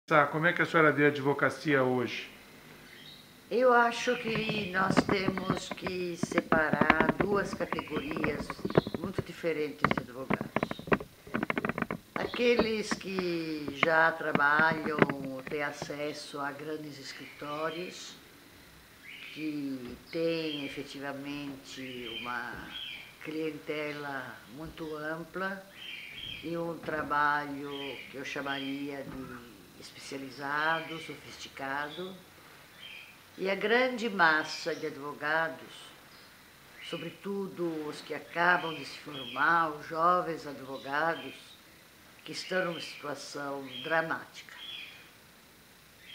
Como é que a senhora vê a advocacia hoje? Eu acho que nós temos que separar duas categorias muito diferentes de advogados. Aqueles que já trabalham, têm acesso a grandes escritórios, que têm efetivamente uma clientela muito ampla e um trabalho que eu chamaria de especializado, sofisticado. E a grande massa de advogados, sobretudo os que acabam de se formar, os jovens advogados, que estão numa situação dramática,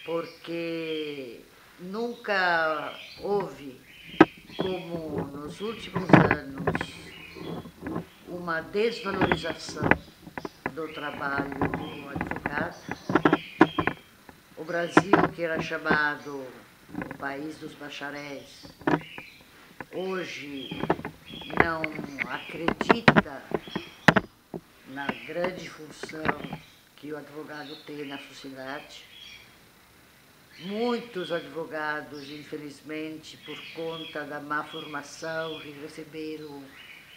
porque nunca houve, como nos últimos anos, uma desvalorização do trabalho do advogado. O Brasil, que era chamado o país dos bacharéis, hoje não acredita na grande função que o advogado tem na sociedade. Muitos advogados, infelizmente, por conta da má formação que receberam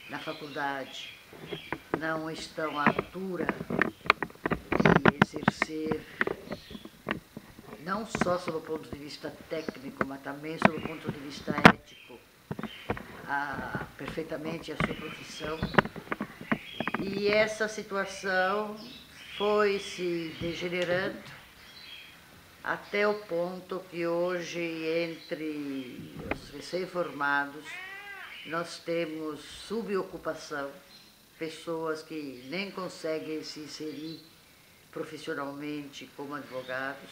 na faculdade, não estão à altura de exercer, não só sob o ponto de vista técnico, mas também sob o ponto de vista ético, perfeitamente a sua profissão. E essa situação foi se degenerando até o ponto que hoje, entre os recém-formados, nós temos subocupação, pessoas que nem conseguem se inserir profissionalmente como advogados,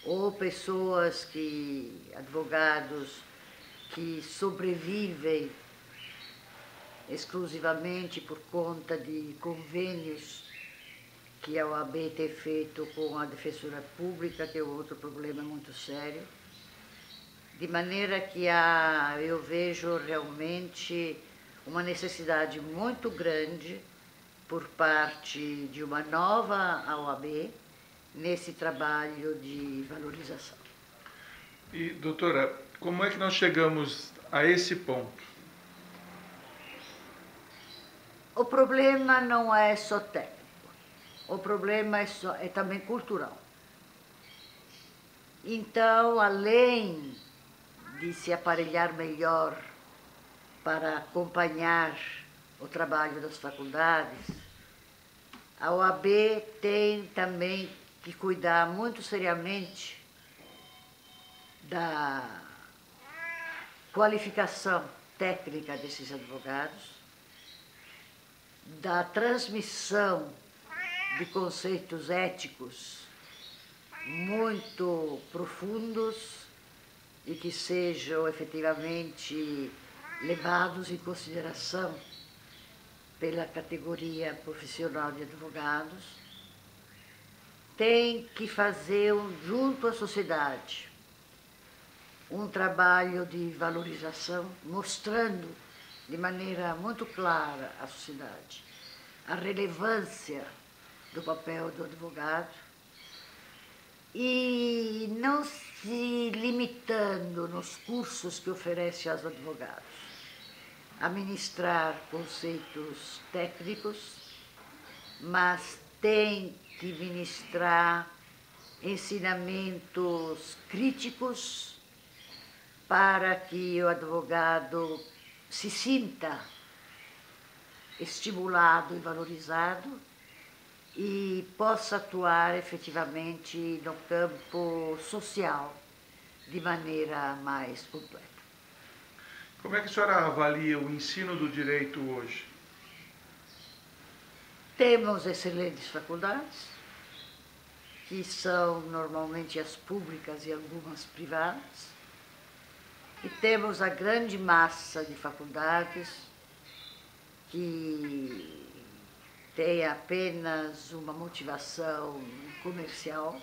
ou advogados que sobrevivem exclusivamente por conta de convênios que a OAB tem feito com a Defensoria Pública, que é outro problema muito sério. De maneira que eu vejo realmente uma necessidade muito grande por parte de uma nova OAB nesse trabalho de valorização. E, doutora, como é que nós chegamos a esse ponto? O problema não é só técnico, o problema é também cultural. Então, além de se aparelhar melhor para acompanhar o trabalho das faculdades, a OAB tem também que cuidar muito seriamente da qualificação técnica desses advogados, da transmissão de conceitos éticos muito profundos e que sejam efetivamente levados em consideração pela categoria profissional de advogados. Tem que fazer, junto à sociedade, um trabalho de valorização, mostrando de maneira muito clara à sociedade a relevância do papel do advogado e não se limitando nos cursos que oferece aos advogados a ministrar conceitos técnicos, mas tem que ministrar ensinamentos críticos para que o advogado se sinta estimulado e valorizado e possa atuar efetivamente no campo social de maneira mais completa. Como é que a senhora avalia o ensino do direito hoje? Temos excelentes faculdades, que são normalmente as públicas e algumas privadas, e temos a grande massa de faculdades que tem apenas uma motivação comercial,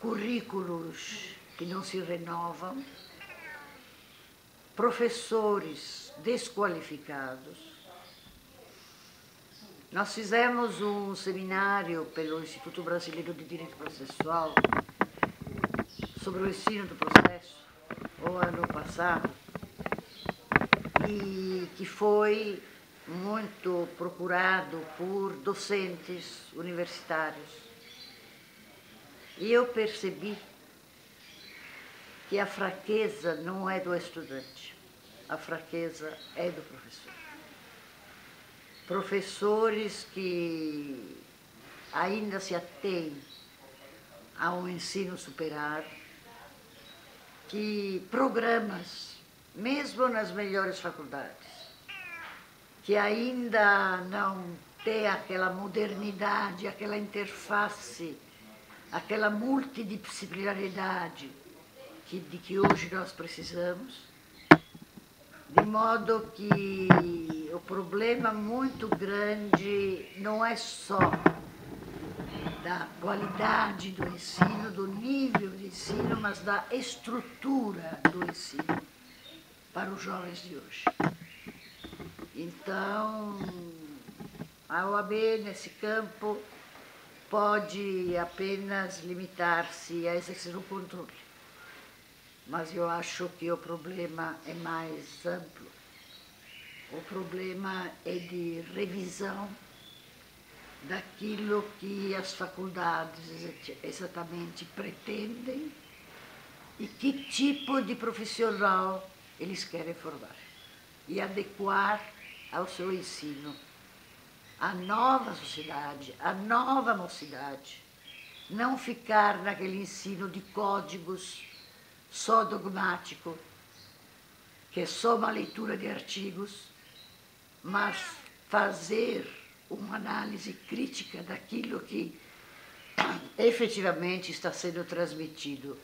currículos que não se renovam, professores desqualificados, Nós fizemos um seminário pelo Instituto Brasileiro de Direito Processual sobre o ensino do processo, o ano passado, e que foi muito procurado por docentes universitários. E eu percebi que a fraqueza não é do estudante, a fraqueza é do professor. Professores que ainda se atêm ao ensino superior, que programas, mesmo nas melhores faculdades, que ainda não têm aquela modernidade, aquela interface, aquela multidisciplinaridade de que hoje nós precisamos, de modo que o problema muito grande não é só da qualidade do ensino, do nível de ensino, mas da estrutura do ensino para os jovens de hoje. Então, a OAB, nesse campo, pode apenas limitar-se a exercer o controle. Mas eu acho que o problema é mais amplo. O problema é de revisão daquilo que as faculdades exatamente pretendem e que tipo de profissional eles querem formar e adequar ao seu ensino a nova sociedade, a nova mocidade. Não ficar naquele ensino de códigos só dogmático, que é só uma leitura de artigos, mas fazer uma análise crítica daquilo que efetivamente está sendo transmitido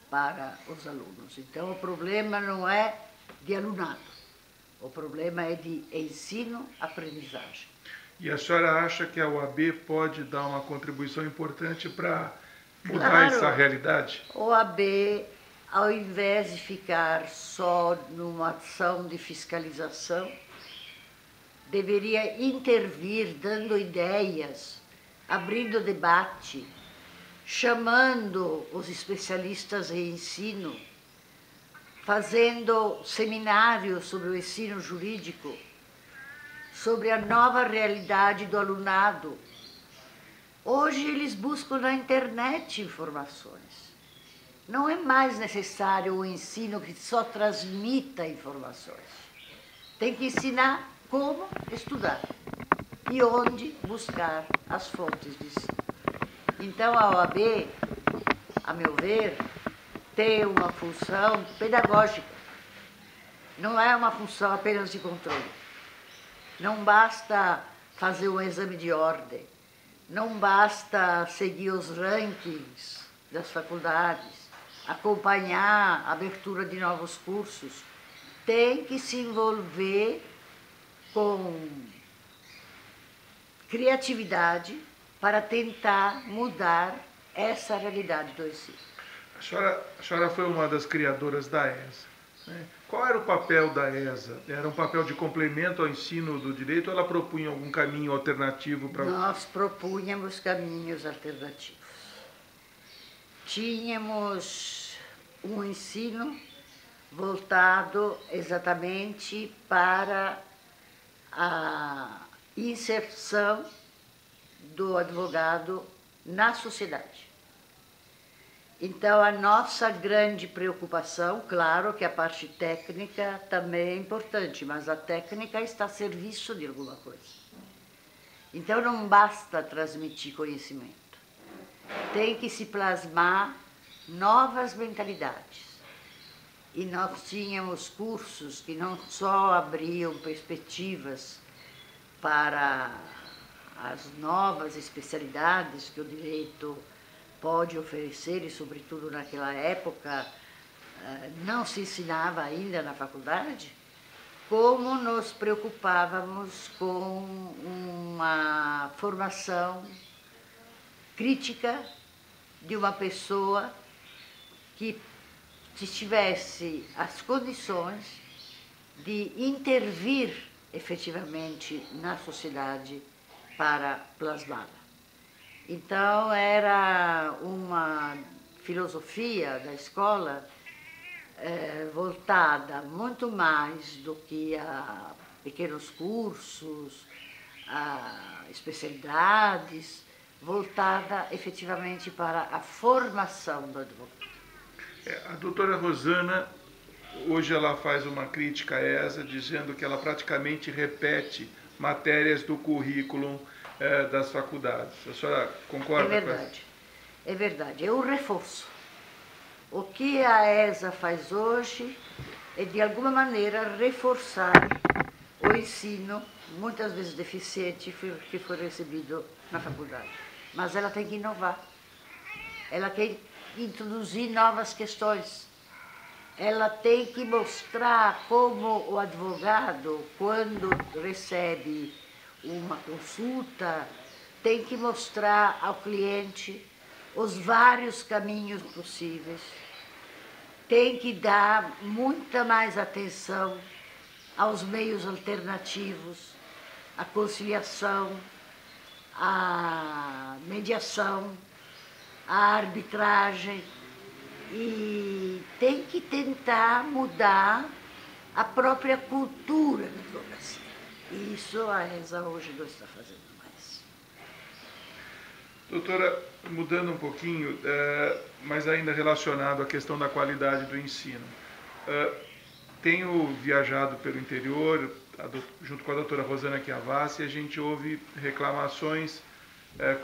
para os alunos. Então, o problema não é de alunado, o problema é de ensino-aprendizagem. E a senhora acha que a OAB pode dar uma contribuição importante para mudar essa realidade? A OAB, ao invés de ficar só numa ação de fiscalização, deveria intervir dando ideias, abrindo debate, chamando os especialistas em ensino, fazendo seminários sobre o ensino jurídico, sobre a nova realidade do alunado. Hoje eles buscam na internet informações. Não é mais necessário o ensino que só transmita informações. Tem que ensinar como estudar e onde buscar as fontes de ensino. Então a OAB, a meu ver, tem uma função pedagógica. Não é uma função apenas de controle. Não basta fazer um exame de ordem, não basta seguir os rankings das faculdades, acompanhar a abertura de novos cursos. Tem que se envolver com criatividade para tentar mudar essa realidade do ensino. A senhora foi uma das criadoras da ESA, né? Qual era o papel da ESA? Era um papel de complemento ao ensino do direito ou ela propunha algum caminho alternativo para... Nós propunhamos caminhos alternativos. Tínhamos um ensino voltado exatamente para a inserção do advogado na sociedade. Então, a nossa grande preocupação, claro que a parte técnica também é importante, mas a técnica está a serviço de alguma coisa. Então, não basta transmitir conhecimento. Tem que se plasmar novas mentalidades. E nós tínhamos cursos que não só abriam perspectivas para as novas especialidades que o direito pode oferecer, e sobretudo naquela época não se ensinava ainda na faculdade, como nos preocupávamos com uma formação crítica de uma pessoa que tivesse as condições de intervir efetivamente na sociedade para plasmá-la. Então, era uma filosofia da escola voltada muito mais do que a pequenos cursos, a especialidades, voltada efetivamente para a formação do advogado. A doutora Rosana, hoje ela faz uma crítica a ESA, dizendo que ela praticamente repete matérias do currículo das faculdades. A senhora concorda com isso? É verdade, é um reforço. O que a ESA faz hoje é, de alguma maneira, reforçar o ensino, muitas vezes deficiente, que foi recebido na faculdade. Mas ela tem que inovar. Ela tem que introduzir novas questões. Ela tem que mostrar como o advogado, quando recebe uma consulta, tem que mostrar ao cliente os vários caminhos possíveis, tem que dar muita mais atenção aos meios alternativos, à conciliação, à mediação, à arbitragem, e tem que tentar mudar a própria cultura da advocacia. E isso a ESA hoje não está fazendo mais. Doutora, mudando um pouquinho, mas ainda relacionado à questão da qualidade do ensino. Tenho viajado pelo interior, junto com a doutora Rosana Chiavassi, e a gente ouve reclamações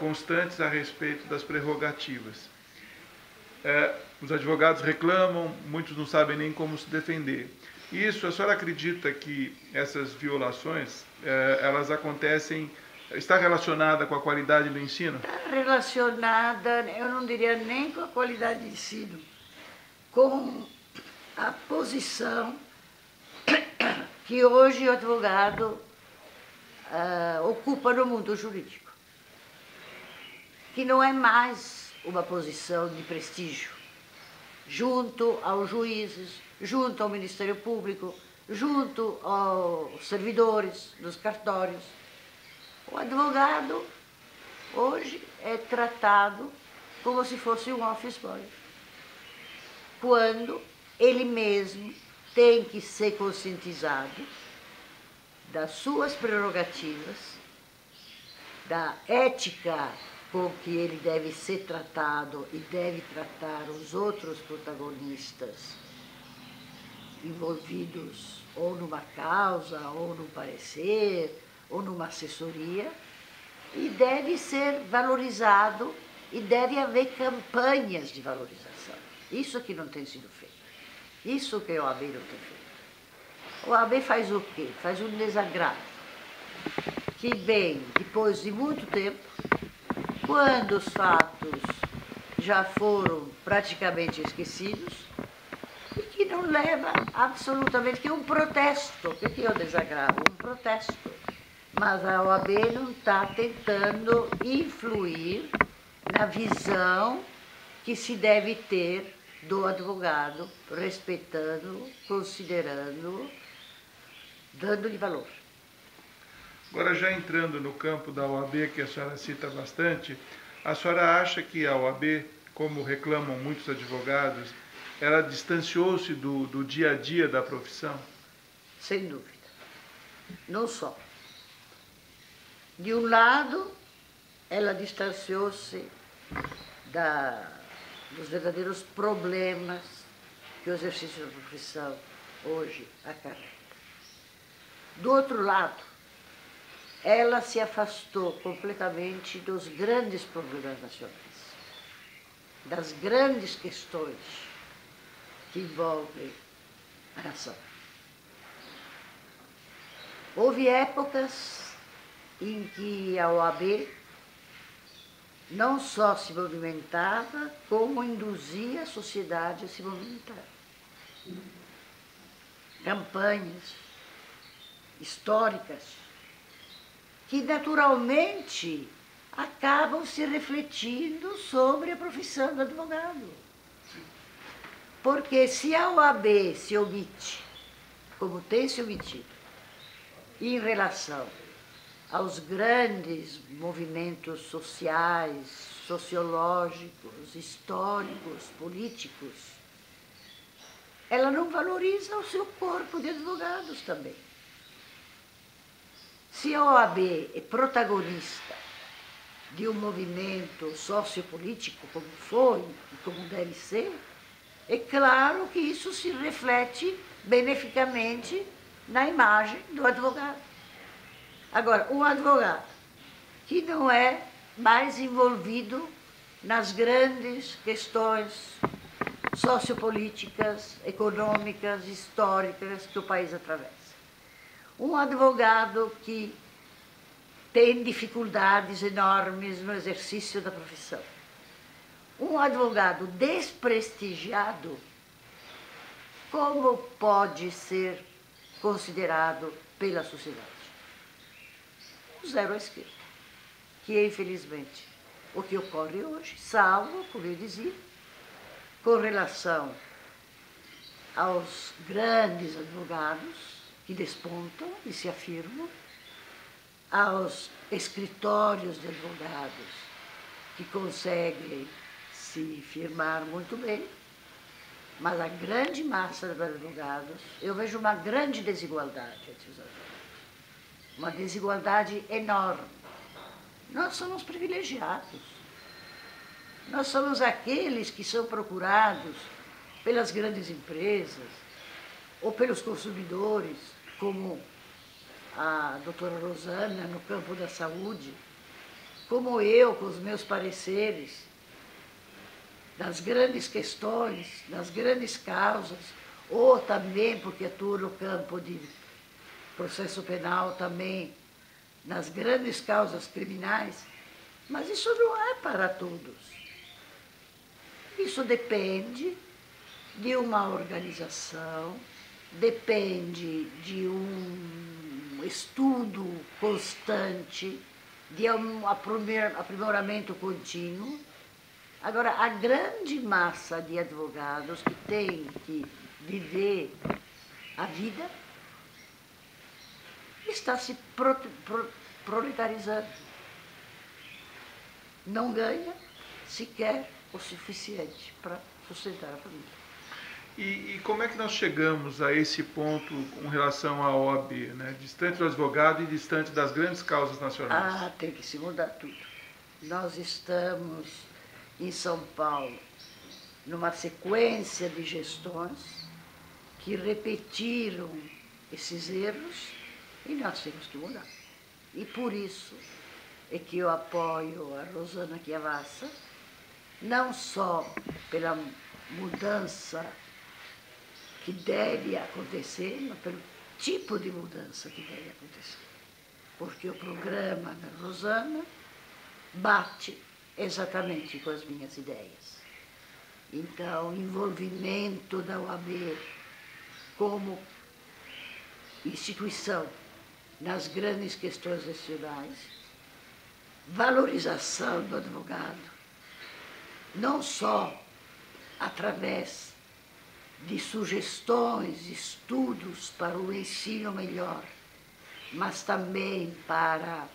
constantes a respeito das prerrogativas. Os advogados reclamam, muitos não sabem nem como se defender. Isso, a senhora acredita que essas violações, elas acontecem, está relacionada com a qualidade do ensino? Está relacionada, eu não diria nem com a qualidade do ensino, com a posição que hoje o advogado ocupa no mundo jurídico, que não é mais uma posição de prestígio, junto aos juízes, junto ao Ministério Público, junto aos servidores dos cartórios. O advogado hoje é tratado como se fosse um office boy, quando ele mesmo tem que ser conscientizado das suas prerrogativas, da ética com que ele deve ser tratado e deve tratar os outros protagonistas envolvidos ou numa causa, ou num parecer, ou numa assessoria, e deve ser valorizado e deve haver campanhas de valorização. Isso que não tem sido feito. Isso que a OAB não tem feito. A OAB faz o quê? Faz um desagravo que vem depois de muito tempo, quando os fatos já foram praticamente esquecidos, e que não leva absolutamente, que é um protesto. O que é o desagravo? Um protesto. Mas a OAB não está tentando influir na visão que se deve ter do advogado, respeitando, considerando, dando-lhe valor. Agora, já entrando no campo da OAB, que a senhora cita bastante, a senhora acha que a OAB, como reclamam muitos advogados, ela distanciou-se do dia a dia da profissão? Sem dúvida. Não só. De um lado, ela distanciou-se dos verdadeiros problemas que o exercício da profissão hoje acarreta. Do outro lado, ela se afastou completamente dos grandes problemas nacionais, das grandes questões que envolvem a nação. Houve épocas em que a OAB não só se movimentava, como induzia a sociedade a se movimentar. Campanhas históricas que naturalmente acabam se refletindo sobre a profissão do advogado. Porque se a OAB se omite, como tem se omitido, em relação aos grandes movimentos sociais, sociológicos, históricos, políticos, ela não valoriza o seu corpo de advogados também. Se a OAB é protagonista de um movimento sociopolítico como foi e como deve ser, é claro que isso se reflete beneficamente na imagem do advogado. Agora, um advogado que não é mais envolvido nas grandes questões sociopolíticas, econômicas, históricas que o país atravessa. Um advogado que tem dificuldades enormes no exercício da profissão. Um advogado desprestigiado, como pode ser considerado pela sociedade? O zero à esquerda, que é, infelizmente, o que ocorre hoje, salvo, como eu dizia, com relação aos grandes advogados que despontam e se afirmam, aos escritórios de advogados que conseguem se firmar muito bem, mas a grande massa dos advogados, eu vejo uma grande desigualdade entre os advogados. Uma desigualdade enorme. Nós somos privilegiados. Nós somos aqueles que são procurados pelas grandes empresas ou pelos consumidores, como a doutora Rosana no campo da saúde, como eu com os meus pareceres das grandes questões, das grandes causas, ou também porque atuo no campo de processo penal também, nas grandes causas criminais, mas isso não é para todos. Isso depende de uma organização, depende de um estudo constante, de um aprimoramento contínuo. Agora, a grande massa de advogados que tem que viver a vida está se proletarizando. Não ganha sequer o suficiente para sustentar a família. E como é que nós chegamos a esse ponto com relação à OAB, né? Distante do advogado e distante das grandes causas nacionais? Ah, tem que se mudar tudo. Nós estamos em São Paulo numa sequência de gestões que repetiram esses erros e nós temos que mudar. E por isso é que eu apoio a Rosana Chiavassa, não só pela mudança que deve acontecer, mas pelo tipo de mudança que deve acontecer. Porque o programa da Rosana bate exatamente com as minhas ideias. Então, o envolvimento da OAB como instituição nas grandes questões nacionais, valorização do advogado, não só através de sugestões, estudos para o ensino melhor, mas também para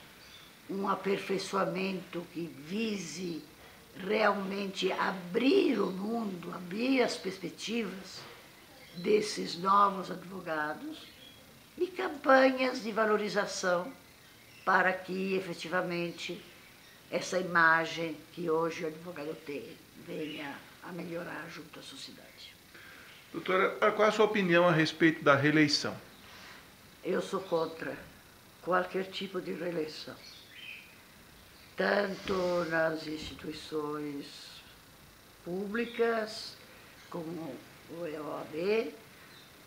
um aperfeiçoamento que vise realmente abrir o mundo, abrir as perspectivas desses novos advogados e campanhas de valorização para que efetivamente essa imagem que hoje o advogado tem venha a melhorar junto à sociedade. Doutora, qual é a sua opinião a respeito da reeleição? Eu sou contra qualquer tipo de reeleição, tanto nas instituições públicas, como o OAB,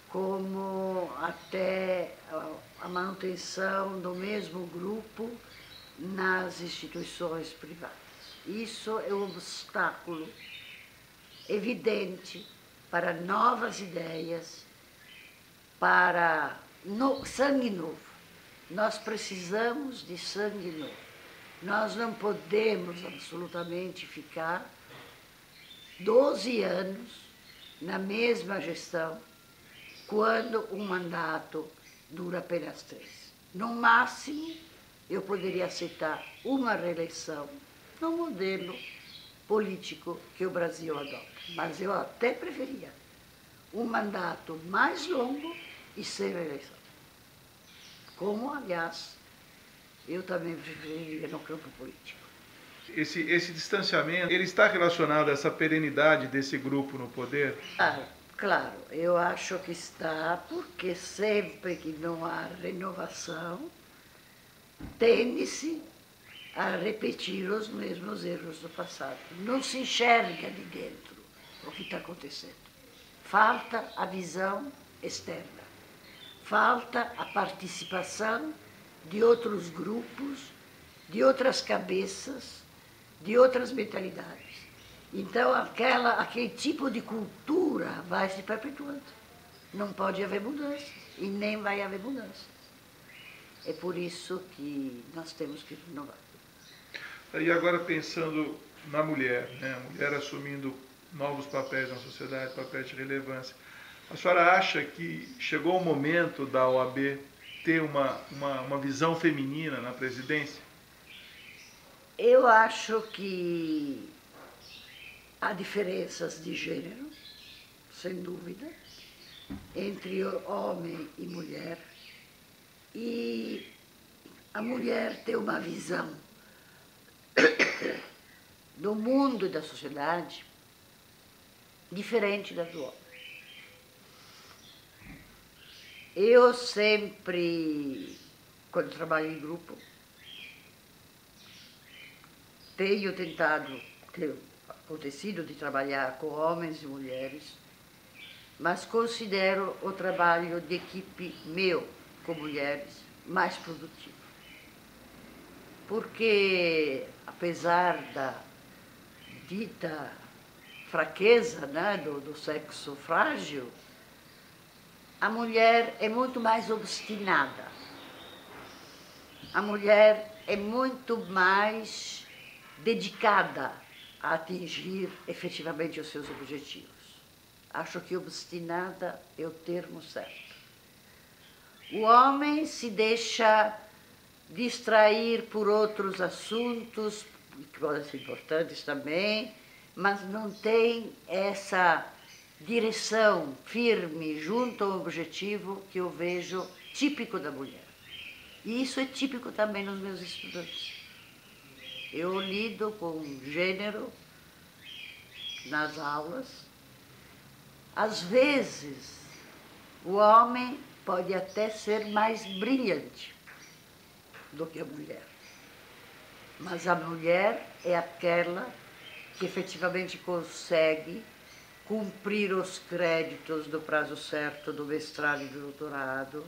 como até a manutenção do mesmo grupo nas instituições privadas. Isso é um obstáculo evidente para novas ideias, para sangue novo. Nós precisamos de sangue novo. Nós não podemos absolutamente ficar 12 anos na mesma gestão, quando um mandato dura apenas 3. No máximo, eu poderia aceitar uma reeleição no modelo político que o Brasil adota. Mas eu até preferia um mandato mais longo e sem reeleição. Como, aliás, eu também preferiria no campo político. Esse distanciamento, ele está relacionado a essa perenidade desse grupo no poder? Claro, eu acho que está, porque sempre que não há renovação, tende-se a repetir os mesmos erros do passado. Não se enxerga de dentro o que está acontecendo. Falta a visão externa. Falta a participação de outros grupos, de outras cabeças, de outras mentalidades. Então, aquele tipo de cultura vai se perpetuando. Não pode haver mudança e nem vai haver mudança. É por isso que nós temos que renovar. E agora pensando na mulher, né? A mulher assumindo novos papéis na sociedade, papéis de relevância. A senhora acha que chegou o momento da OAB ter uma visão feminina na presidência? Eu acho que há diferenças de gênero, sem dúvida, entre homem e mulher. E a mulher tem uma visão do mundo e da sociedade diferente da do homem. Eu sempre, quando trabalho em grupo, tenho acontecido de trabalhar com homens e mulheres, mas considero o trabalho de equipe meu com mulheres mais produtivo. Porque, apesar da dita fraqueza, né, do sexo frágil, a mulher é muito mais obstinada. A mulher é muito mais dedicada a atingir efetivamente os seus objetivos. Acho que obstinada é o termo certo. O homem se deixa distrair por outros assuntos, que podem ser importantes também, mas não tem essa direção firme junto ao objetivo que eu vejo típico da mulher. E isso é típico também nos meus estudantes. Eu lido com gênero nas aulas. Às vezes, o homem pode até ser mais brilhante do que a mulher. Mas a mulher é aquela que efetivamente consegue cumprir os créditos do prazo certo do mestrado e do doutorado,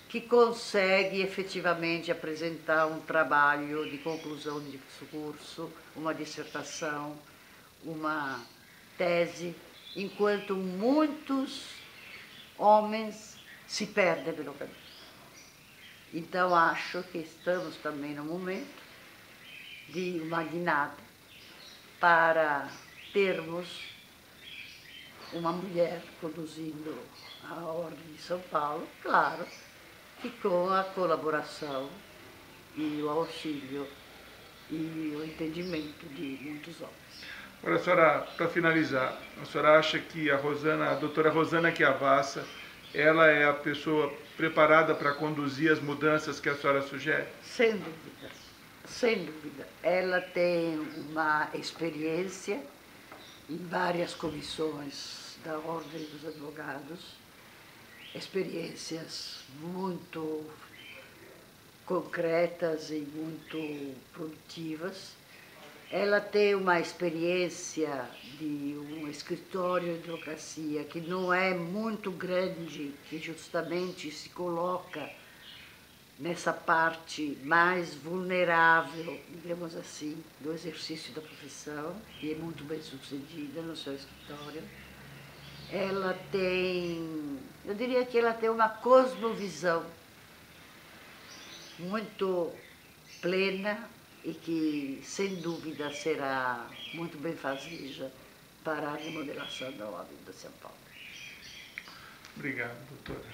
que consegue efetivamente apresentar um trabalho de conclusão de curso, uma dissertação, uma tese, enquanto muitos homens se perdem pelo caminho. Então, acho que estamos também no momento de uma guinada para termos uma mulher conduzindo a Ordem de São Paulo, claro, que com a colaboração e o auxílio e o entendimento de muitos homens. Agora, a senhora, para finalizar, a senhora acha que a doutora Rosana Chiavassa, ela é a pessoa preparada para conduzir as mudanças que a senhora sugere? Sem dúvida, sem dúvida. Ela tem uma experiência em várias comissões da Ordem dos Advogados, experiências muito concretas e muito produtivas. Ela tem uma experiência de um escritório de advocacia que não é muito grande, que justamente se coloca nessa parte mais vulnerável, digamos assim, do exercício da profissão, e é muito bem sucedida no seu escritório. Ela tem, eu diria que ela tem uma cosmovisão muito plena e que, sem dúvida, será muito benfazeja para a remodelação da OAB de São Paulo. Obrigado, doutora.